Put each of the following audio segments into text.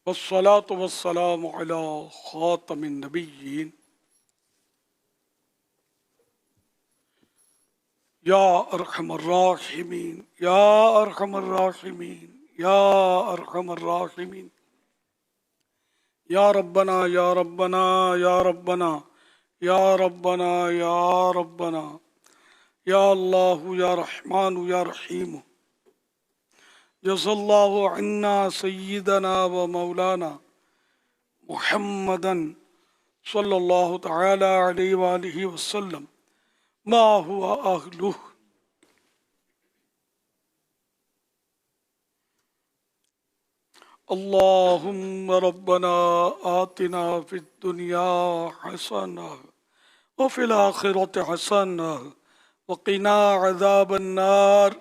والصلاة والسلام على خاتم النبيين يا أرحم الراحمين يا أرحم الراحمين يا أرحم الراحمين يا ربنا يا ربنا يا ربنا يا ربنا يا ربنا يا الله يا رحمن يا رحيم جزا الله عنا سيدنا ومولانا محمدا صلى الله تعالى عليه وآله وسلم ما هو أهله. اللهم ربنا آتنا في الدنيا حسنة وفي الآخرة حسنة وقنا عذاب النار.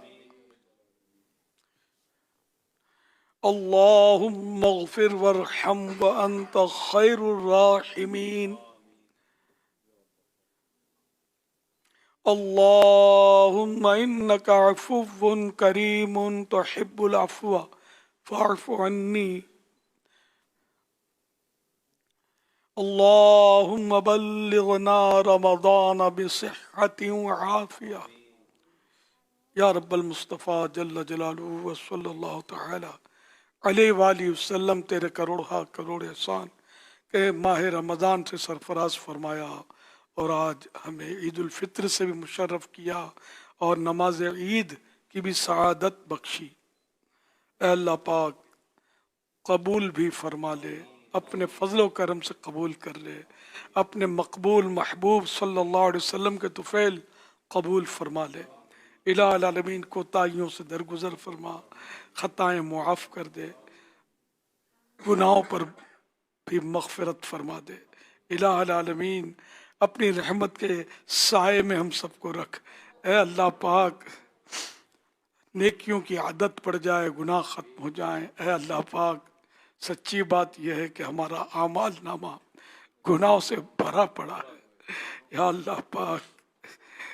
اللهم اغفر وارحم وأنت خير الراحمين. اللهم إنك عفو كريم تحب العفو فاعف عني. اللهم بلغنا رمضان بصحة وعافية یا رب المصطفیٰ جل جلالہ وصلی اللہ تعالی علیہ وآلہ وسلم. تیرے کروڑ احسان کہ ماہ رمضان سے سرفراز فرمایا اور آج ہمیں عید الفطر سے بھی مشرف کیا اور نماز عید کی بھی سعادت بخشی. اے اللہ پاک قبول بھی فرما لے، اپنے فضل و کرم سے قبول کر لے، اپنے مقبول محبوب صلی اللہ علیہ وسلم کے طفیل قبول فرما لے. الہ العالمین کوتاہیوں سے درگزر فرما، خطائیں معاف کر دے، گناہوں پر بھی مغفرت فرما دے. الہ العالمین اپنی رحمت کے سائے میں ہم سب کو رکھ. اے اللہ پاک نیکیوں کی عادت پڑ جائے، گناہ ختم ہو جائیں. اے اللہ پاک سچی بات یہ ہے کہ ہمارا اعمال نامہ گناہوں سے بھرا پڑا ہے. یا اللہ پاک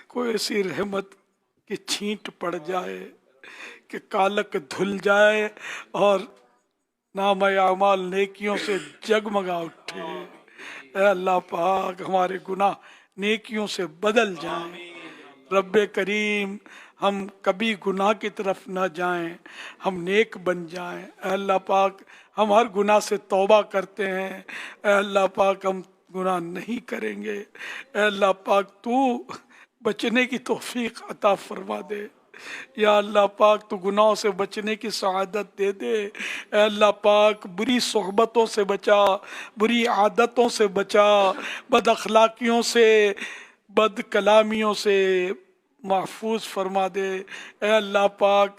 کوئی ایسی رحمت کہ چھینٹ پڑ جائے، کہ کالک دھل جائے اور نامہ اعمال نیکیوں سے جگمگا اٹھے. اے اللہ پاک ہمارے گناہ نیکیوں سے بدل جائیں. رب کریم ہم کبھی گناہ کی طرف نہ جائیں، ہم نیک بن جائیں. اے اللہ پاک ہم ہر گناہ سے توبہ کرتے ہیں. اے اللہ پاک ہم گناہ نہیں کریں گے. اے اللہ پاک تو بچنے کی توفیق عطا فرما دے. یا اللہ پاک تو گناہوں سے بچنے کی سعادت دے دے. اے اللہ پاک بری صحبتوں سے بچا، بری عادتوں سے بچا، بد اخلاقیوں سے، بد کلامیوں سے محفوظ فرما دے. اے اللہ پاک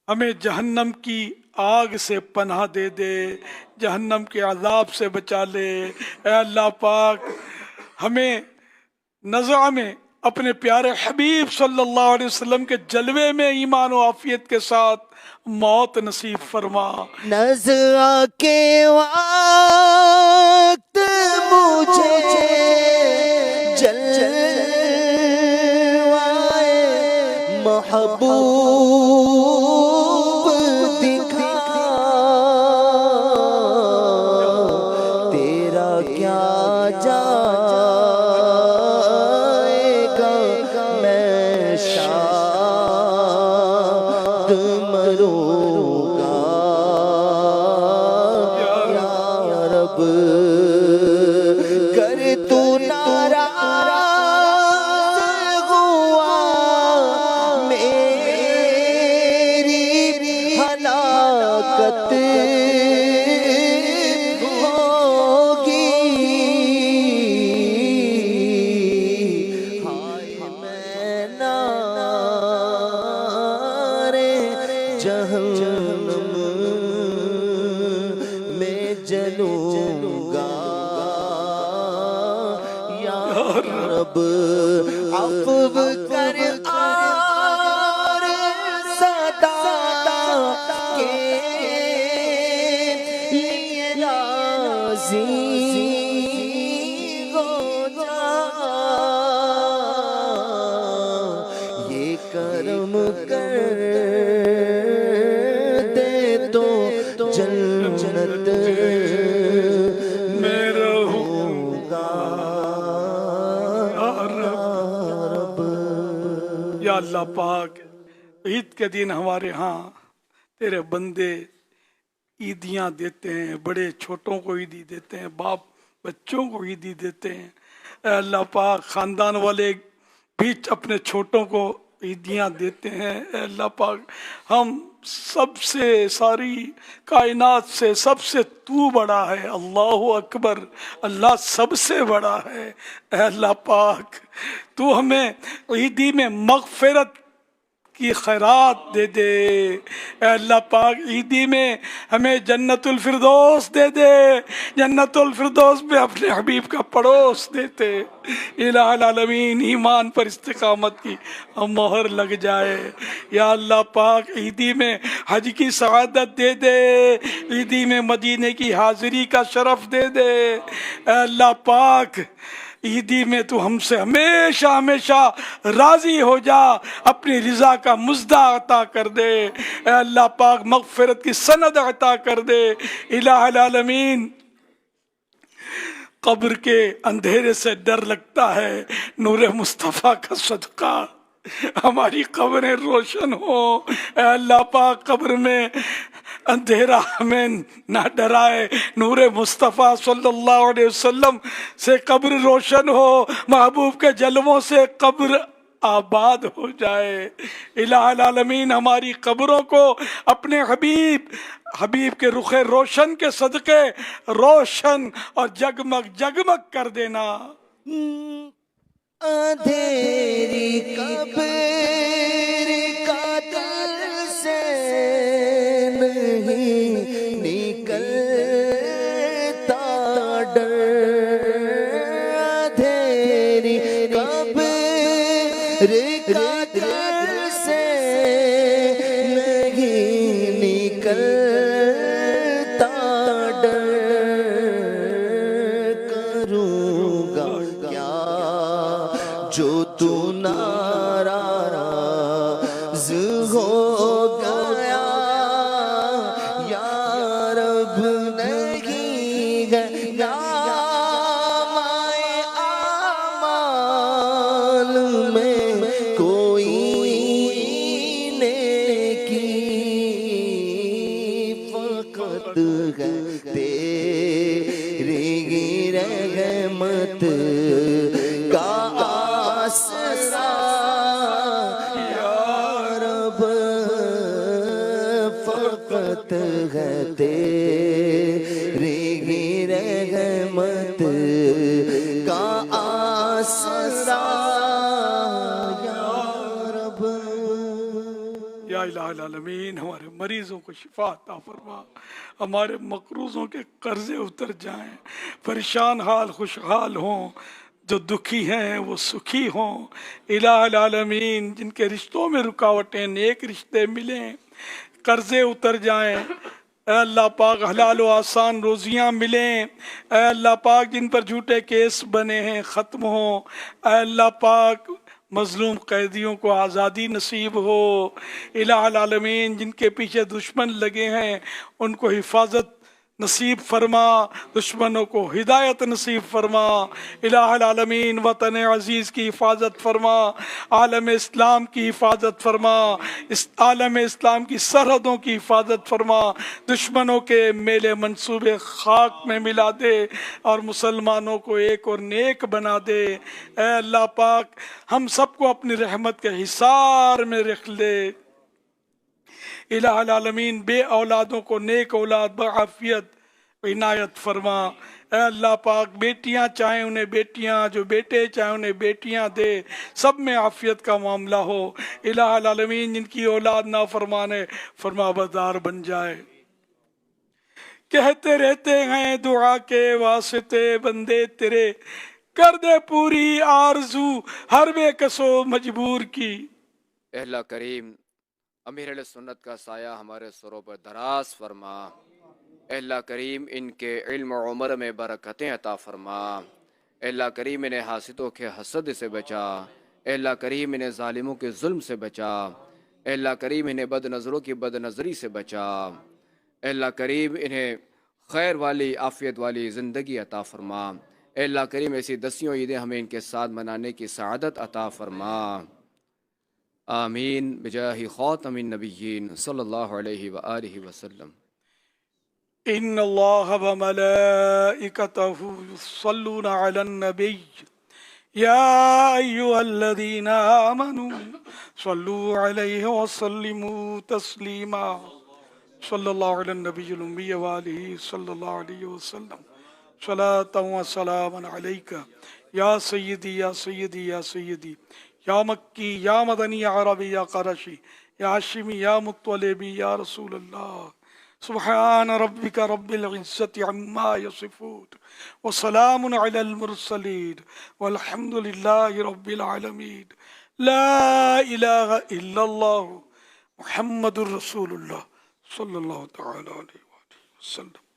ہمیں جہنم کی آگ سے پناہ دے دے، جہنم کے عذاب سے بچا لے. اے اللہ پاک ہمیں نزع میں اپنے پیارے حبیب صلی اللہ علیہ وسلم کے جلوے میں ایمان و عافیت کے ساتھ موت نصیب فرما. نزع کے وقت مجھے جلوائے محبوب دکھا، تیرا کیا جائے گا میں شاد مروں گا. یا رب گر تو ناراض ہوا میری ہلاکت ہوگی. ہائے میں نارے جہنم میں جلوں گا. یا رب عفو کر اور صدا کے لیے راضی ہو جا. یہ کرم کر عید کے دن ہمارے ہاں تیرے بندے عیدیاں دیتے ہیں، بڑے چھوٹوں کو عیدی دیتے ہیں، باپ بچوں کو عیدی دیتے ہیں۔ اے اللہ پاک خاندان والے بھی اپنے چھوٹوں کو عیدیاں دیتے ہیں۔ اے اللہ پاک ہم سب سے، ساری کائنات سے سب سے تو بڑا ہے، اللہ اکبر، اللہ سب سے بڑا ہے۔ اے اللہ پاک تو ہمیں عیدی میں مغفرت کی خیرات دے دے۔ اے اللہ پاک عیدی میں ہمیں جنت الفردوس دے دے، جنت الفردوس میں اپنے حبیب کا پڑوس دیتے۔ الہ العالمین ایمان پر استقامت کی مہر لگ جائے۔ یا اللہ پاک عیدی میں حج کی سعادت دے دے، عیدی میں مدینے کی حاضری کا شرف دے دے۔ اے اللہ پاک عیدی میں تو ہم سے ہمیشہ ہمیشہ راضی ہو جا، اپنی رضا کا مزدہ عطا کر دے۔ اے اللہ پاک مغفرت کی سند عطا کر دے۔ الہ العالمین قبر کے اندھیرے سے ڈر لگتا ہے، نور مصطفیٰ کا صدقہ ہماری قبریں روشن ہو۔ اے اللہ پاک قبر میں اندھیرا ہمیں نہ ڈرائے، نور مصطفیٰ صلی اللہ علیہ وسلم سے قبر روشن ہو، محبوب کے جلووں سے قبر آباد ہو جائے۔ الہ العالمین ہماری قبروں کو اپنے حبیب کے رخ روشن کے صدقے روشن اور جگمگ جگمگ کر دینا۔ اندھیری قبر کا دل سے نہیں نکلتا ڈر، اندھیری قبر کا دل سے نہیں نکلتا ڈر، کروں گا کیا جو تو ناراض ہو گیا، یا رب نہیں ہے نام اعمال میں کوئی نیکی، فقط ہے تیری رحمت کا آسرا، یا رب فقط ہے تیری رحمت کا آسرا، یا رب۔ یا الہ العالمین ہمارے مریضوں کو شفا عطا فرما، ہمارے مقروضوں کے قرضے اتر جائیں، پریشان حال خوشحال ہوں، جو دکھی ہیں وہ سکھی ہوں۔ الہ العالمین جن کے رشتوں میں رکاوٹیں، نیک رشتے ملیں، قرضے اتر جائیں۔ اے اللہ پاک حلال و آسان روزیاں ملیں۔ اے اللہ پاک جن پر جھوٹے کیس بنے ہیں ختم ہوں۔ اے اللہ پاک مظلوم قیدیوں کو آزادی نصیب ہو۔ الہ العالمین جن کے پیچھے دشمن لگے ہیں ان کو حفاظت نصیب فرما، دشمنوں کو ہدایت نصیب فرما۔ الہ العالمین وطن عزیز کی حفاظت فرما، عالم اسلام کی حفاظت فرما، اس عالم اسلام کی سرحدوں کی حفاظت فرما، دشمنوں کے میلے منصوبے خاک میں ملا دے اور مسلمانوں کو ایک اور نیک بنا دے۔ اے اللہ پاک ہم سب کو اپنی رحمت کے حصار میں رکھ لے۔ الہ العالمین بے اولادوں کو نیک اولاد بعافیت عنایت فرما۔ اے اللہ پاک بیٹیاں چاہیں انہیں بیٹیاں، جو بیٹے چاہیں انہیں بیٹیاں دے، سب میں عافیت کا معاملہ ہو۔ الہ العالمین جن کی اولاد نافرمان ہے فرما بردار بن جائے۔ کہتے رہتے ہیں دعا کے واسطے بندے تیرے، کر دے پوری آرزو ہر بے کسو مجبور کی۔ اے اللہ کریم امیر علیہ سنت کا سایہ ہمارے سروں پر دراز فرما۔ اے اللہ کریم ان کے علم و عمر میں برکتیں عطا فرما۔ اے اللہ کریم انہیں حاسدوں کے حسد سے بچا۔ اے اللہ کریم انہیں ظالموں کے ظلم سے بچا۔ اے اللہ کریم انہیں بد نظروں کی بد نظری سے بچا۔ اے اللہ کریم انہیں خیر والی عافیت والی زندگی عطا فرما۔ اے اللہ کریم ایسی دسیوں عیدیں ہمیں ان کے ساتھ منانے کی سعادت عطا فرما۔ آمین بجاہ خاتم النبیین صلی اللہ علیہ وآلہ وسلم۔ ان اللہ وملائکتہ یصلون علی النبی یا ایہا الذین آمنوا صلوا علیہ وسلموا تسلیما صلی اللہ علی النبی الأمی وآلہ صلی اللہ علیہ وسلم صلاۃ و سلام علیک یا سیدی یا سیدی یا سیدی یا مکی یا مدنی یا عربی یا قرشی یا ہاشمی یا مطلبی یا رسول اللہ۔ سبحان ربک رب العزت عما یصفون وسلام علی المرسلین والحمد للہ رب العالمین۔ لا الہ الا اللہ محمد الرسول اللہ صلی اللہ تعالی علیہ وآلہ وسلم۔